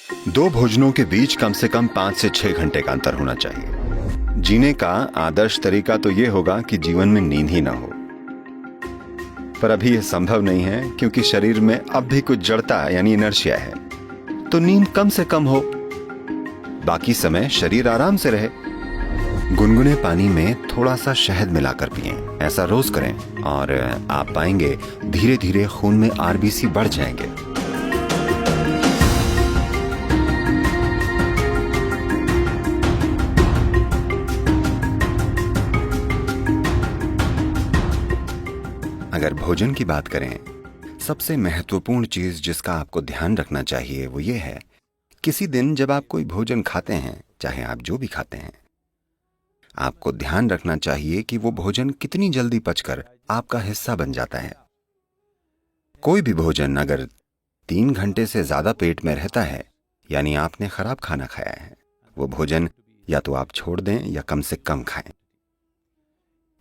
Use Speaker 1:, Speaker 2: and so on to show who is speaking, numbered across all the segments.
Speaker 1: दो भोजनों के बीच कम से कम 5 से 6 घंटे का अंतर होना चाहिए। जीने का आदर्श तरीका तो ये होगा कि जीवन में नींद ही ना हो, पर अभी यह संभव नहीं है क्योंकि शरीर में अब भी कुछ जड़ता यानी इनर्शिया है। तो नींद कम से कम हो, बाकी समय शरीर आराम से रहे। गुनगुने पानी में थोड़ा सा शहद मिलाकर पिएं। ऐसा रोज करें और आप पाएंगे धीरे धीरे खून में आरबीसी बढ़ जाएंगे। अगर भोजन की बात करें, सबसे महत्वपूर्ण चीज जिसका आपको ध्यान रखना चाहिए वो ये है, किसी दिन जब आप कोई भोजन खाते हैं, चाहे आप जो भी खाते हैं, आपको ध्यान रखना चाहिए कि वो भोजन कितनी जल्दी पचकर आपका हिस्सा बन जाता है। कोई भी भोजन अगर 3 घंटे से ज्यादा पेट में रहता है, यानी आपने खराब खाना खाया है। वो भोजन या तो आप छोड़ दें या कम से कम खाएं।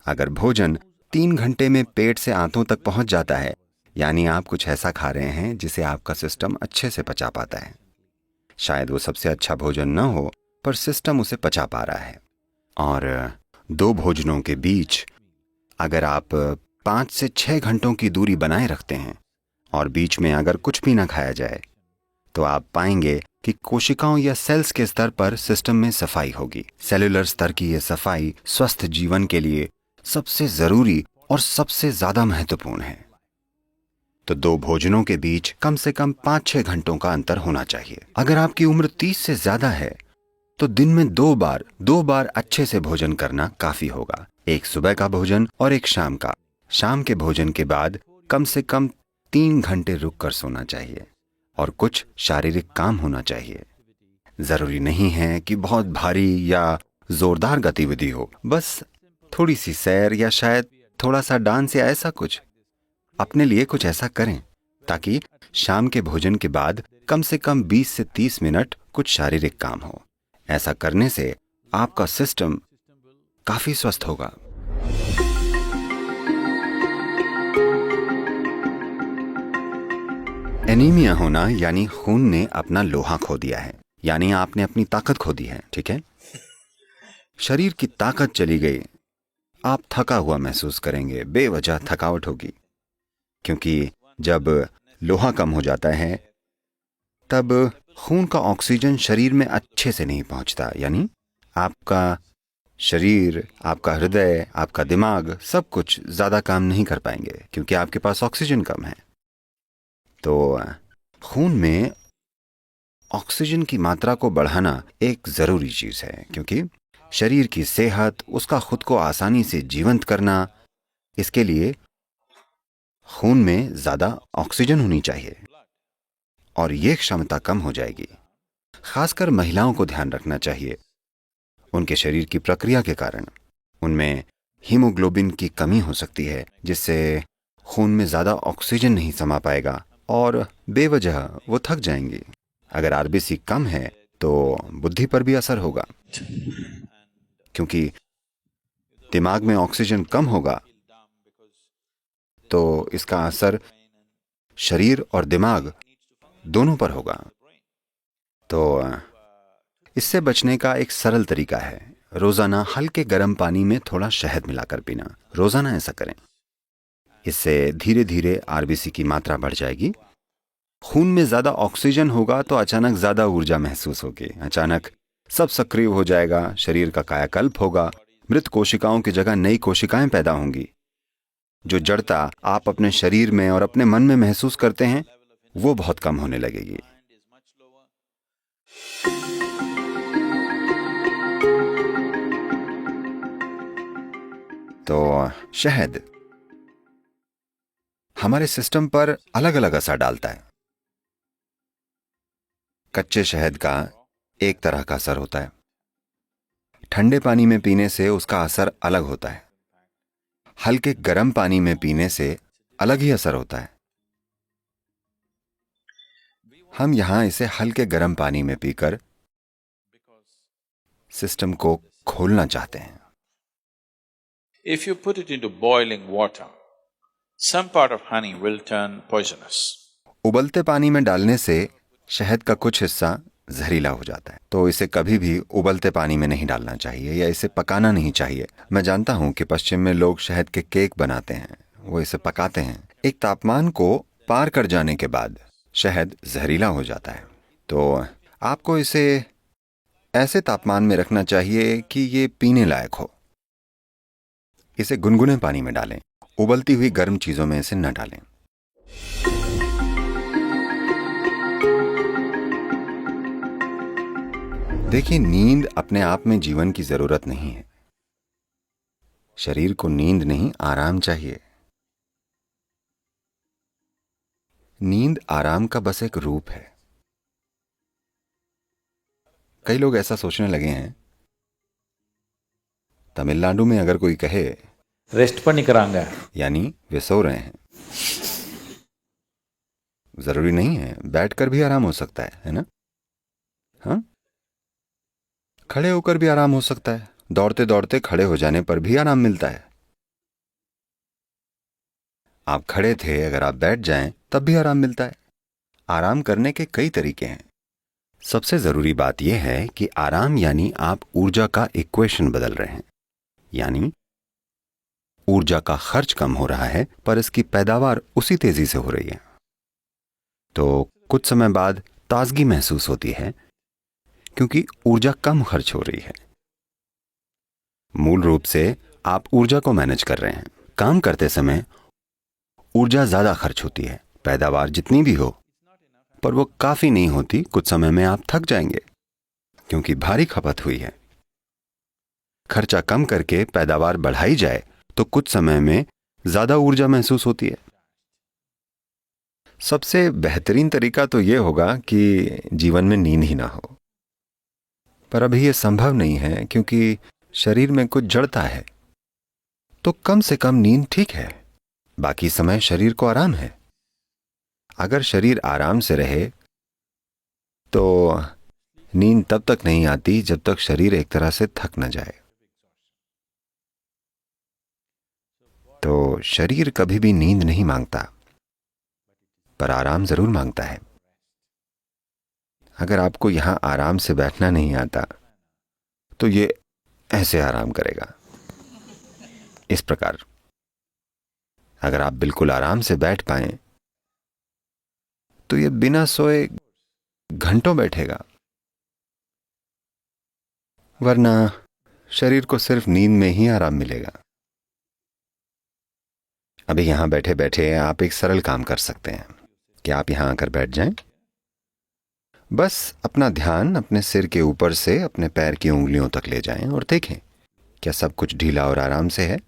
Speaker 1: अगर भोजन 3 घंटे में पेट से आंतों तक पहुंच जाता है, यानी आप कुछ ऐसा खा रहे हैं जिसे आपका सिस्टम अच्छे से पचा पाता है। शायद वो सबसे अच्छा भोजन न हो, पर सिस्टम उसे पचा पा रहा है। और दो भोजनों के बीच अगर आप 5 से 6 घंटों की दूरी बनाए रखते हैं और बीच में अगर कुछ भी ना खाया जाए, तो आप पाएंगे कि कोशिकाओं या सेल्स के स्तर पर सिस्टम में सफाई होगी। सेलुलर स्तर की यह सफाई स्वस्थ जीवन के लिए सबसे जरूरी और सबसे ज्यादा महत्वपूर्ण है। तो दो भोजनों के बीच कम से कम 5-6 घंटों का अंतर होना चाहिए। अगर आपकी उम्र 30 से ज्यादा है तो दिन में दो बार अच्छे से भोजन करना काफी होगा। एक सुबह का भोजन और एक शाम का। शाम के भोजन के बाद कम से कम 3 घंटे रुक कर सोना चाहिए और कुछ शारीरिक काम होना चाहिए। जरूरी नहीं है कि बहुत भारी या जोरदार गतिविधि हो, बस थोड़ी सी सैर या शायद थोड़ा सा डांस या ऐसा कुछ। अपने लिए कुछ ऐसा करें ताकि शाम के भोजन के बाद कम से कम 20 से 30 मिनट कुछ शारीरिक काम हो। ऐसा करने से आपका सिस्टम काफी स्वस्थ होगा। एनीमिया होना यानी खून ने अपना लोहा खो दिया है, यानी आपने अपनी ताकत खो दी है। ठीक है, शरीर की ताकत चली गई, आप थका हुआ महसूस करेंगे, बेवजह थकावट होगी। क्योंकि जब लोहा कम हो जाता है तब खून का ऑक्सीजन शरीर में अच्छे से नहीं पहुंचता, यानी आपका शरीर, आपका हृदय, आपका दिमाग सब कुछ ज्यादा काम नहीं कर पाएंगे क्योंकि आपके पास ऑक्सीजन कम है। तो खून में ऑक्सीजन की मात्रा को बढ़ाना एक जरूरी चीज है, क्योंकि शरीर की सेहत, उसका खुद को आसानी से जीवंत करना, इसके लिए खून में ज्यादा ऑक्सीजन होनी चाहिए और यह क्षमता कम हो जाएगी। खासकर महिलाओं को ध्यान रखना चाहिए। उनके शरीर की प्रक्रिया के कारण उनमें हीमोग्लोबिन की कमी हो सकती है, जिससे खून में ज्यादा ऑक्सीजन नहीं समा पाएगा और बेवजह वो थक जाएंगी। अगर आरबीसी कम है तो बुद्धि पर भी असर होगा, क्योंकि दिमाग में ऑक्सीजन कम होगा तो इसका असर शरीर और दिमाग दोनों पर होगा। तो इससे बचने का एक सरल तरीका है, रोजाना हल्के गर्म पानी में थोड़ा शहद मिलाकर पीना। रोजाना ऐसा करें। इससे धीरे धीरे आरबीसी की मात्रा बढ़ जाएगी। खून में ज्यादा ऑक्सीजन होगा तो अचानक ज्यादा ऊर्जा महसूस होगी, अचानक सब सक्रिय हो जाएगा, शरीर का कायाकल्प होगा, मृत कोशिकाओं की जगह नई कोशिकाएं पैदा होंगी। जो जड़ता आप अपने शरीर में और अपने मन में महसूस करते हैं वो बहुत कम होने लगेगी। तो शहद हमारे सिस्टम पर अलग अलग असर डालता है। कच्चे शहद का एक तरह का असर होता है, ठंडे पानी में पीने से उसका असर अलग होता है, हल्के गर्म पानी में पीने से अलग ही असर होता है। हम यहां इसे हल्के गर्म पानी में पीकर सिस्टम को खोलना चाहते हैं।
Speaker 2: If you put it into boiling water, some part of honey will turn poisonous.
Speaker 1: उबलते पानी में डालने से शहद का कुछ हिस्सा जहरीला हो जाता है। तो इसे कभी भी उबलते पानी में नहीं डालना चाहिए या इसे पकाना नहीं चाहिए। मैं जानता हूँ कि पश्चिम में लोग शहद के केक बनाते हैं, वो इसे पकाते हैं। एक तापमान को पार कर जाने के बाद शहद जहरीला हो जाता है। तो आपको इसे ऐसे तापमान में रखना चाहिए कि ये पीने लायक हो। इसे गुनगुने पानी में डालें, उबलती हुई गर्म चीजों में इसे न डालें। देखिए, नींद अपने आप में जीवन की जरूरत नहीं है। शरीर को नींद नहीं, आराम चाहिए। नींद आराम का बस एक रूप है। कई लोग ऐसा सोचने लगे हैं, तमिलनाडु में अगर कोई कहे
Speaker 2: ரெஸ்ட் பண்ணிக்கிறாங்க,
Speaker 1: यानी वे सो रहे हैं। जरूरी नहीं है, बैठकर भी आराम हो सकता है ना? हाँ, खड़े होकर भी आराम हो सकता है। दौड़ते दौड़ते खड़े हो जाने पर भी आराम मिलता है। आप खड़े थे, अगर आप बैठ जाएं तब भी आराम मिलता है। आराम करने के कई तरीके हैं। सबसे जरूरी बात यह है कि आराम यानी आप ऊर्जा का इक्वेशन बदल रहे हैं, यानी ऊर्जा का खर्च कम हो रहा है पर इसकी पैदावार उसी तेजी से हो रही है। तो कुछ समय बाद ताजगी महसूस होती है क्योंकि ऊर्जा कम खर्च हो रही है। मूल रूप से आप ऊर्जा को मैनेज कर रहे हैं। काम करते समय ऊर्जा ज्यादा खर्च होती है, पैदावार जितनी भी हो, पर वो काफी नहीं होती। कुछ समय में आप थक जाएंगे क्योंकि भारी खपत हुई है। खर्चा कम करके पैदावार बढ़ाई जाए तो कुछ समय में ज्यादा ऊर्जा महसूस होती है। सबसे बेहतरीन तरीका तो यह होगा कि जीवन में नींद ही ना हो, पर अभी यह संभव नहीं है क्योंकि शरीर में कुछ जड़ता है। तो कम से कम नींद ठीक है, बाकी समय शरीर को आराम है। अगर शरीर आराम से रहे तो नींद तब तक नहीं आती जब तक शरीर एक तरह से थक न जाए। तो शरीर कभी भी नींद नहीं मांगता, पर आराम जरूर मांगता है। अगर आपको यहां आराम से बैठना नहीं आता तो ये ऐसे आराम करेगा, इस प्रकार। अगर आप बिल्कुल आराम से बैठ पाएं तो ये बिना सोए घंटों बैठेगा, वरना शरीर को सिर्फ नींद में ही आराम मिलेगा। अभी यहां बैठे बैठे आप एक सरल काम कर सकते हैं कि आप यहां आकर बैठ जाएं। बस अपना ध्यान अपने सिर के ऊपर से अपने पैर की उंगलियों तक ले जाएं और देखें क्या सब कुछ ढीला और आराम से है,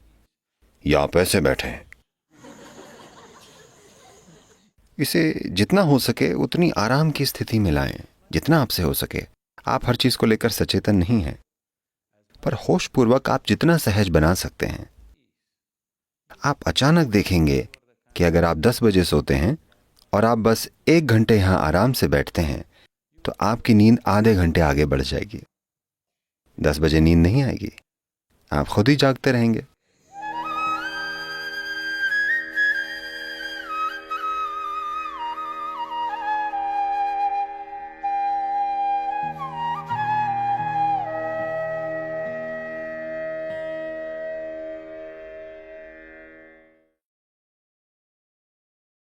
Speaker 1: या आप ऐसे बैठे हैं। इसे जितना हो सके उतनी आराम की स्थिति में लाएं, जितना आपसे हो सके। आप हर चीज को लेकर सचेतन नहीं हैं, पर होशपूर्वक आप जितना सहज बना सकते हैं। आप अचानक देखेंगे कि अगर आप 10 बजे सोते हैं और आप बस 1 घंटे यहां आराम से बैठते हैं तो आपकी नींद आधे घंटे आगे बढ़ जाएगी। 10 बजे नींद नहीं आएगी, आप खुद ही जागते रहेंगे।